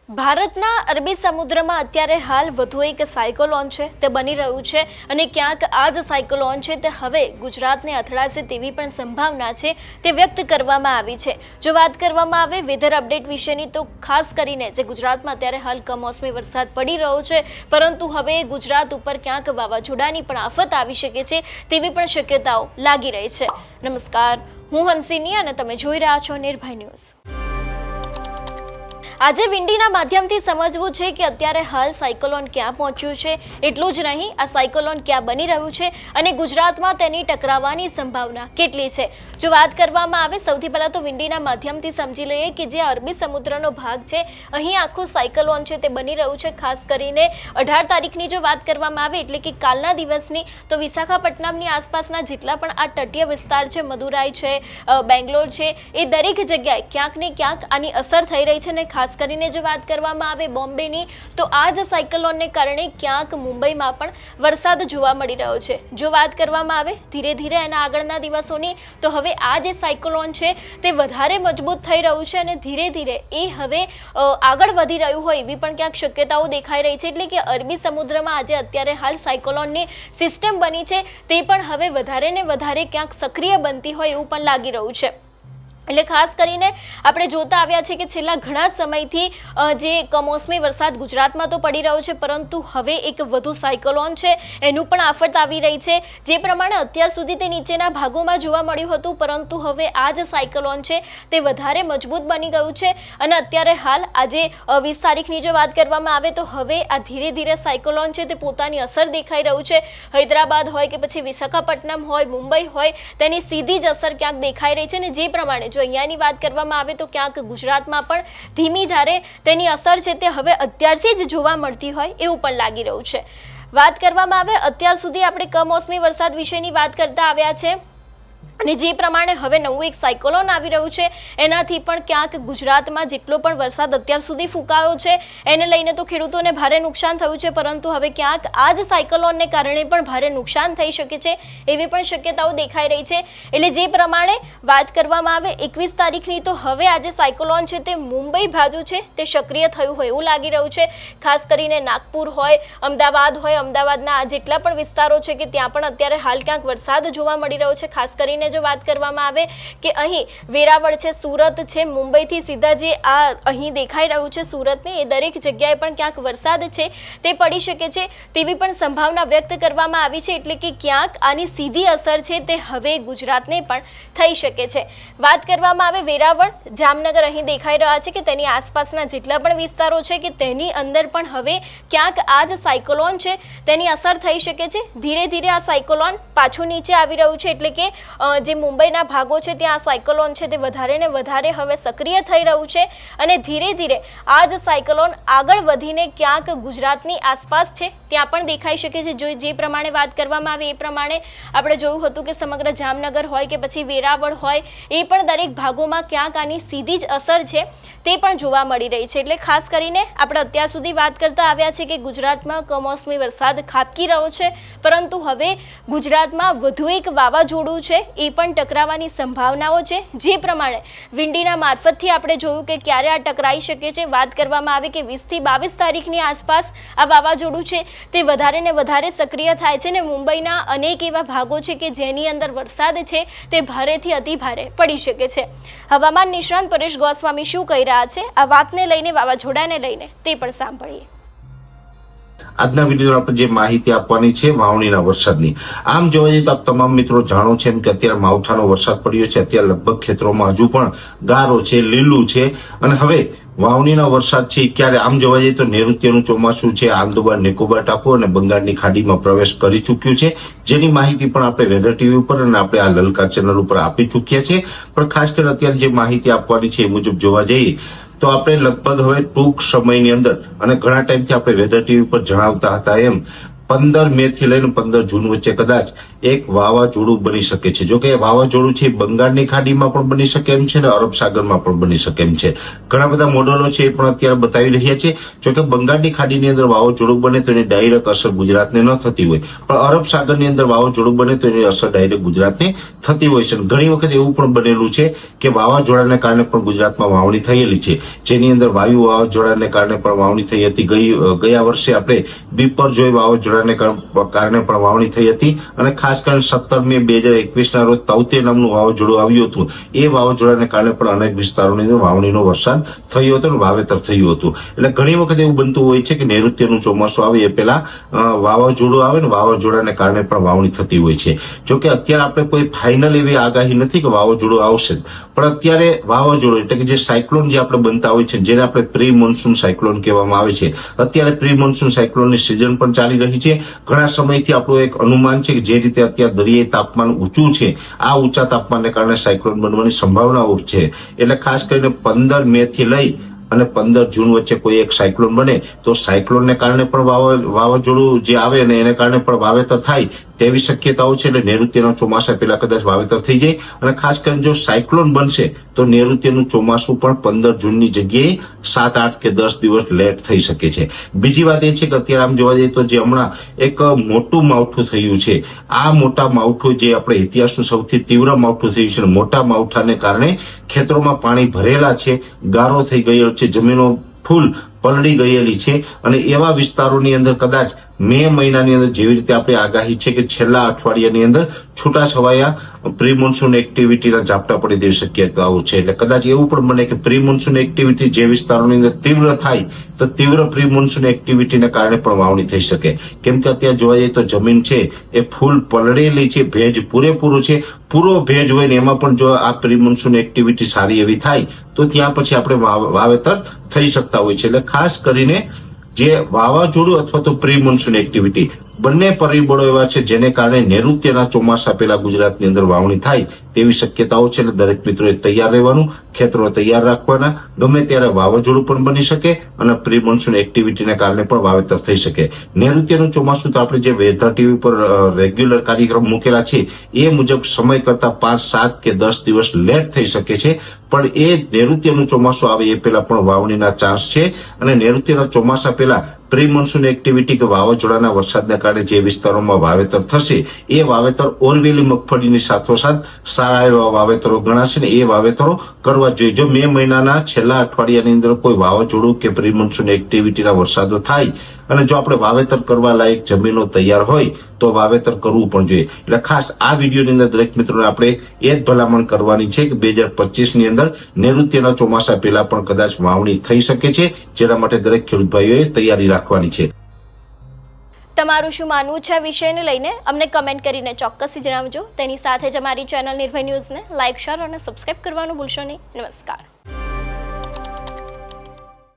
ભારતના અરબી સમુદ્રમાં અત્યારે હાલ વધુ એક સાયક્લોન છે તે બની રહ્યું છે અને ક્યાંક આ જ સાયક્લોન છે તે હવે ગુજરાતને અથડાશે તેવી પણ સંભાવના છે તે વ્યક્ત કરવામાં આવી છે। જો વાત કરવામાં આવે વેધર અપડેટ વિશેની તો ખાસ કરીને જે ગુજરાતમાં અત્યારે હાલ કમોસમી વરસાદ પડી રહ્યો છે, પરંતુ હવે ગુજરાત ઉપર ક્યાંક વાવાઝોડાની પણ આફત આવી શકે છે તેવી પણ શક્યતાઓ લાગી રહી છે। નમસ્કાર, હું હંસિની અને તમે જોઈ રહ્યા છો નિર્ભય ન્યૂઝ। આજે વિંડીના માધ્યમથી સમજવું છે કે અત્યારે હાલ સાયક્લોન ક્યાં પહોંચ્યું છે, એટલું જ નહીં આ સાયક્લોન ક્યાં બની રહ્યું છે અને ગુજરાતમાં તેની ટકરાવવાની સંભાવના કેટલી છે। જો વાત કરવામાં આવે સૌથી પહેલાં તો વિંડીના માધ્યમથી સમજી લઈએ કે જે અરબી સમુદ્રનો ભાગ છે અહીં આખું સાયક્લોન છે તે બની રહ્યું છે। ખાસ કરીને 18 તારીખની જો વાત કરવામાં આવે એટલે કે કાલના દિવસની, તો વિશાખાપટ્ટનમની આસપાસના જેટલા પણ આ તટીય વિસ્તાર છે, મદુરાઈ છે, બેંગ્લોર છે, એ દરેક જગ્યાએ ક્યાંક ને ક્યાંક આની અસર થઈ રહી છે। અને ખાસ કરીને જો વાત કરવામાં આવે બોમ્બેની, તો આ જ સાયક્લોનને કારણે ક્યાંક મુંબઈમાં પણ વરસાદ જોવા મળી રહ્યો છે। જો વાત કરવામાં આવે ધીરે ધીરે એના આગળના દિવસોની, તો હવે આ જે સાયક્લોન છે તે વધારે મજબૂત થઈ રહ્યું છે અને ધીરે ધીરે એ હવે આગળ વધી રહ્યું હોય એવી પણ ક્યાંક શક્યતાઓ દેખાઈ રહી છે। એટલે કે અરબી સમુદ્રમાં આજે અત્યારે હાલ સાયક્લોનની સિસ્ટમ બની છે તે પણ હવે વધારે ને વધારે ક્યાંક સક્રિય બનતી હોય એવું પણ લાગી રહ્યું છે। એટલે ખાસ કરીને આપણે જોતા આવ્યા છે કે છેલ્લા ઘણા સમયથી જે કમોસમી વરસાદ ગુજરાતમાં તો પડી રહ્યો છે, પરંતુ હવે એક વધુ સાયક્લોન છે એનું પણ આફત આવી રહી છે। જે પ્રમાણે અત્યાર સુધી તે નીચેના ભાગોમાં જોવા મળ્યું હતું, પરંતુ હવે આ જ સાયક્લોન છે તે વધારે મજબૂત બની ગયું છે અને અત્યારે હાલ આજે 20 તારીખની જો વાત કરવામાં આવે તો હવે આ ધીરે ધીરે સાયક્લોન છે તે પોતાની અસર દેખાઈ રહ્યું છે। હૈદરાબાદ હોય કે પછી વિશાખાપટ્ટનમ હોય, મુંબઈ હોય, તેની સીધી જ અસર ક્યાંક દેખાઈ રહી છે। અને જે પ્રમાણે અહીંયાની વાત કરવામાં આવે તો ક્યાંક ગુજરાતમાં પણ ધીમી ધારે તેની અસર છે તે હવે અત્યારથી જ જોવા મળતી હોય એવું પણ લાગી રહ્યું છે। વાત કરવામાં આવે અત્યાર સુધી આપણે કમોસમી વરસાદ વિશેની વાત કરતા આવ્યા છે અને જે પ્રમાણે હવે નવું એક સાયક્લોન આવી રહ્યું છે એનાથી પણ ક્યાંક ગુજરાતમાં જેટલો પણ વરસાદ અત્યાર સુધી ફૂંકાયો છે એને લઈને તો ખેડૂતોને ભારે નુકસાન થયું છે, પરંતુ હવે ક્યાંક આ જ સાયક્લોનને કારણે પણ ભારે નુકસાન થઈ શકે છે એવી પણ શક્યતાઓ દેખાઈ રહી છે। એટલે જે પ્રમાણે વાત કરવામાં આવે 21 તારીખની, તો હવે આ જે સાયક્લોન છે તે મુંબઈ બાજુ છે તે સક્રિય થયું હોય એવું લાગી રહ્યું છે। ખાસ કરીને નાગપુર હોય, અમદાવાદ હોય, અમદાવાદના જેટલા પણ વિસ્તારો છે કે ત્યાં પણ અત્યારે હાલ ક્યાંક વરસાદ જોવા મળી રહ્યો છે। ખાસ કરીને જો વાત કરવામાં આવે કે અહીં વેરાવળ છે, સુરત છે, મુંબઈથી સીધા જે આ અહીં દેખાઈ રહ્યું છે સુરતની, એ દરેક જગ્યાએ પણ ક્યાંક વરસાદ છે તે પડી શકે છે તેવી પણ સંભાવના વ્યક્ત કરવામાં આવી છે। એટલે કે ક્યાંક આની સીધી અસર છે તે હવે ગુજરાતને પણ થઈ શકે છે। વાત કરવામાં આવે વેરાવળ, જામનગર અહીં દેખાઈ રહ્યા છે કે તેની આસપાસના જેટલા પણ વિસ્તારો છે કે તેની અંદર પણ હવે ક્યાંક આ જ સાયક્લોન છે તેની અસર થઈ શકે છે। ધીરે ધીરે આ સાયક્લોન પાછું નીચે આવી રહ્યું છે, એટલે કે જે મુંબઈના ભાગો છે ત્યાં સાયક્લોન છે તે વધારે ને વધારે હવે સક્રિય થઈ રહ્યું છે અને ધીરે ધીરે આ જ સાયક્લોન આગળ વધીને ક્યાંક ગુજરાતની આસપાસ છે ત્યાં પણ દેખાઈ શકે છે। જે પ્રમાણે વાત કરવામાં આવે એ પ્રમાણે આપણે જોયું હતું કે સમગ્ર જામનગર હોય કે પછી વેરાવળ હોય, એ પણ દરેક ભાગોમાં ક્યાંક આની સીધી જ અસર છે તે પણ જોવા મળી રહી છે। એટલે ખાસ કરીને આપણે અત્યાર સુધી વાત કરતા આવ્યા છે કે ગુજરાતમાં કમોસમી વરસાદ ખાબકી રહ્યો છે, પરંતુ હવે ગુજરાતમાં વધુ એક વાવાઝોડું છે એ પણ ટકરાવાની સંભાવનાઓ છે। જે પ્રમાણે વિંડીના મારફતથી આપણે જોયું કે ક્યારે આ ટકરાઈ શકે છે। વાત કરવામાં આવે કે 20 થી 22 તારીખની આસપાસ આ વાવાઝોડું છે તે વધારે ને વધારે સક્રિય થાય છે ને મુંબઈના અનેક એવા ભાગો છે કે જેની અંદર વરસાદ છે તે ભારેથી અતિ ભારે પડી શકે છે। હવામાન નિષ્ણાંત પરેશ ગોસ્વામી શું કહી રહ્યા છે આ વાતને લઈને, વાવાઝોડાને લઈને, તે પણ સાંભળીએ। આજના વિડીયોમાં આપણે જે માહિતી આપવાની છે વાવણીના વરસાદની, આમ જોવા જઈએ તો આપ તમામ મિત્રો જાણો છે કે અત્યારે માવઠાનો વરસાદ પડ્યો છે। અત્યારે લગભગ ખેતરોમાં હજુ પણ ગારો છે, લીલું છે અને હવે વાવણીના વરસાદ છે ક્યારે આમ જોવા જઈએ તો નૈઋત્યનું ચોમાસું છે આંદામાન નિકોબાર ટાપુ અને બંગાળની ખાડીમાં પ્રવેશ કરી ચૂક્યું છે, જેની માહિતી પણ આપણે વેધર ટીવી ઉપર અને આપણે આ લલકાર ચેનલ ઉપર આપી ચૂક્યા છે। પણ ખાસ કરીને અત્યારે જે માહિતી આપવાની છે એ મુજબ જોવા જઈએ તો આપણે લગભગ હવે ટૂંક સમયની અંદર અને ઘણા ટાઈમથી આપણે વેધર ટીવી પર જણાવતા હતા એમ 15 મે થી લઈને 15 જૂન વચ્ચે કદાચ એક વાવાઝોડું બની શકે છે. જો કે વાવાઝોડું છે બંગાળની ખાડીમાં પણ બની શકે એમ છે અને અરબ સાગરમાં પણ બની શકે એમ છે. ઘણા બધા મોડેલો છે એ પણ અત્યારે બતાવી રહ્યા છે. જો કે બંગાળની ખાડીની અંદર વાવાઝોડું બને તો એની ડાયરેક્ટ અસર ગુજરાતને ન થતી હોય, પણ અરબ સાગરની અંદર વાવાઝોડું બને તો એની અસર ડાયરેક્ટ ગુજરાતને થતી હોય છે. ઘણી વખત એવું પણ બનેલું છે કે વાવાઝોડાને કારણે પણ ગુજરાતમાં વાવણી થયેલી છે, જેની અંદર વાયુ વાવાઝોડાને કારણે પણ વાવણી થઈ હતી. ગયા વર્ષે આપણે બિપરજોય વાવાઝોડાને કારણે પણ વાવણી થઈ હતી અને ખાસ કરીને 17 મે 2021 ના રોજ તાઉતે નામનું વાવાઝોડું આવ્યું હતું. એ વાવાઝોડાને કારણે પણ અનેક વિસ્તારોની અંદર વાવણીનો વરસાદ થયો હતો અને વાવેતર થયું હતું. એટલે ઘણી વખત એવું બનતું હોય છે કે નૈઋત્યનું ચોમાસું આવે એ પહેલા વાવાઝોડું આવે ને વાવાઝોડાને કારણે પણ વાવણી થતી હોય છે. જો કે અત્યારે આપણે કોઈ ફાઇનલ એવી આગાહી નથી કે વાવાઝોડું આવશે, પણ અત્યારે વાવાઝોડું એટલે કે જે સાયક્લોન જે આપણે બનતા હોય છે, જેને આપણે પ્રી મોન્સૂન સાયક્લોન કહેવામાં આવે છે, અત્યારે પ્રી મોન્સૂન સાયક્લોનની સિઝન પણ ચાલી રહી છે. ઘણા સમયથી આપણું એક અનુમાન છે કે જે રીતે અત્યારે દરિયાઈ તાપમાન ઊંચું છે, આ ઊંચા તાપમાનને કારણે સાયક્લોન બનવાની સંભાવનાઓ છે. એટલે ખાસ કરીને 15 મે થી લઈ અને 15 જૂન વચ્ચે કોઈ એક સાયક્લોન બને તો સાયક્લોનને કારણે પણ વાવાઝોડું જે આવે ને એને કારણે પણ વાવેતર થાય તેવી શક્યતાઓ છે. એટલે નૈઋત્યના ચોમાસા પહેલા કદાચ વાવેતર થઈ જાય અને ખાસ કરીને જો સાયક્લોન બનશે તો નૈઋત્યનું ચોમાસું પણ 15 જૂનની જગ્યાએ 7, 8 કે 10 દિવસ લેટ થઈ શકે છે. બીજી વાત એ છે કે અત્યારે આમ જોવા જઈએ તો જે હમણાં એક મોટું માવઠું થયું છે, આ મોટા માવઠું જે આપણે ઇતિહાસનું સૌથી તીવ્ર માવઠું થયું છે, મોટા માવઠાને કારણે ખેતરોમાં પાણી ભરેલા છે, ગારો થઈ ગયો છે, જમીનો ફૂલ પલળી ગયેલી છે અને એવા વિસ્તારોની અંદર કદાચ મે મહિનાની અંદર જેવી રીતે આપણે આગાહી છે કે છેલ્લા અઠવાડિયાની અંદર છૂટાછવાયા પ્રી મોન્સૂન એક્ટિવિટીના ઝાપટા પડી તેવી શક્યતાઓ છે. એટલે કદાચ એવું પણ બને કે પ્રી મોન્સૂન એક્ટિવિટી જે વિસ્તારોની અંદર તીવ્ર થાય તો તીવ્ર પ્રી મોન્સૂન એક્ટિવિટીને કારણે પણ વાવણી થઈ શકે. કેમ કે અત્યારે જોવા જઈએ તો જમીન છે એ ફૂલ પલળેલી છે, ભેજ પૂરેપૂરો છે. પૂરો ભેજ હોય ને એમાં પણ જો આ પ્રી મોન્સૂન એક્ટિવિટી સારી એવી થાય તો ત્યાં પછી આપણે વાવેતર થઈ શકતા હોય છે. એટલે ખાસ કરીને જે વાવાઝોડું અથવા તો પ્રી મોન્સૂન એક્ટિવિટી બંને પરિબળો એવા છે જેને કારણે નૈઋત્યના ચોમાસા પહેલા ગુજરાતની અંદર વાવણી થાય તેવી શક્યતાઓ છે. એટલે દરેક મિત્રોએ તૈયાર રહેવાનું, ખેતરો તૈયાર રાખવાના. ગમે ત્યારે વાવાઝોડું પણ બની શકે અને પ્રી મોન્સૂન એક્ટિવિટીને કારણે પણ વાવેતર થઈ શકે. નૈઋત્યનું ચોમાસું તો આપણે જે વેધર ટીવી પર રેગ્યુલર કાર્યક્રમ મૂકેલા છે એ મુજબ સમય કરતા 5, 7 કે 10 દિવસ લેટ થઈ શકે છે, પણ એ નૈઋત્યનું ચોમાસું આવે એ પહેલા પણ વાવણીના ચાન્સ છે. અને નૈઋત્યના ચોમાસા પહેલા પ્રી મોન્સૂન એક્ટિવિટી કે વાવાઝોડાના વરસાદને કારણે જે વિસ્તારોમાં વાવેતર થશે એ વાવેતર ઓરવેલી મગફળીની સાથોસાથ સારા એવા વાવેતરો ગણાશે ને એ વાવેતરો કરવા જોઈએ. જો મે મહિનાના છેલ્લા અઠવાડિયાની અંદર કોઈ વાવાઝોડું કે પ્રી મોન્સૂન એક્ટિવિટીના વરસાદો થાય અને જો આપણે વાવેતર કરવા લાયક જમીનો તૈયાર હોય તો વાવેતર કરવું પણ જોઈએ. એટલે ખાસ આ વિડીયોની અંદર દરેક મિત્રોને આપણે એ જ ભલામણ કરવાની છે કે 2025 ની અંદર નૈઋત્યના ચોમાસા પહેલા પણ કદાચ વાવણી થઈ શકે છે, જેના માટે દરેક ખેડૂત ભાઈઓએ તૈયારી રાખવાની છે. તમારું શું માનવું છે આ વિષયને લઈને અમને કમેન્ટ કરીને ચોક્કસથી જણાવજો. તેની સાથે જ અમારી ચેનલ નિર્ભય ન્યૂઝને લાઇક, શેર અને સબસ્ક્રાઇબ કરવાનું ભૂલશો નહીં. નમસ્કાર.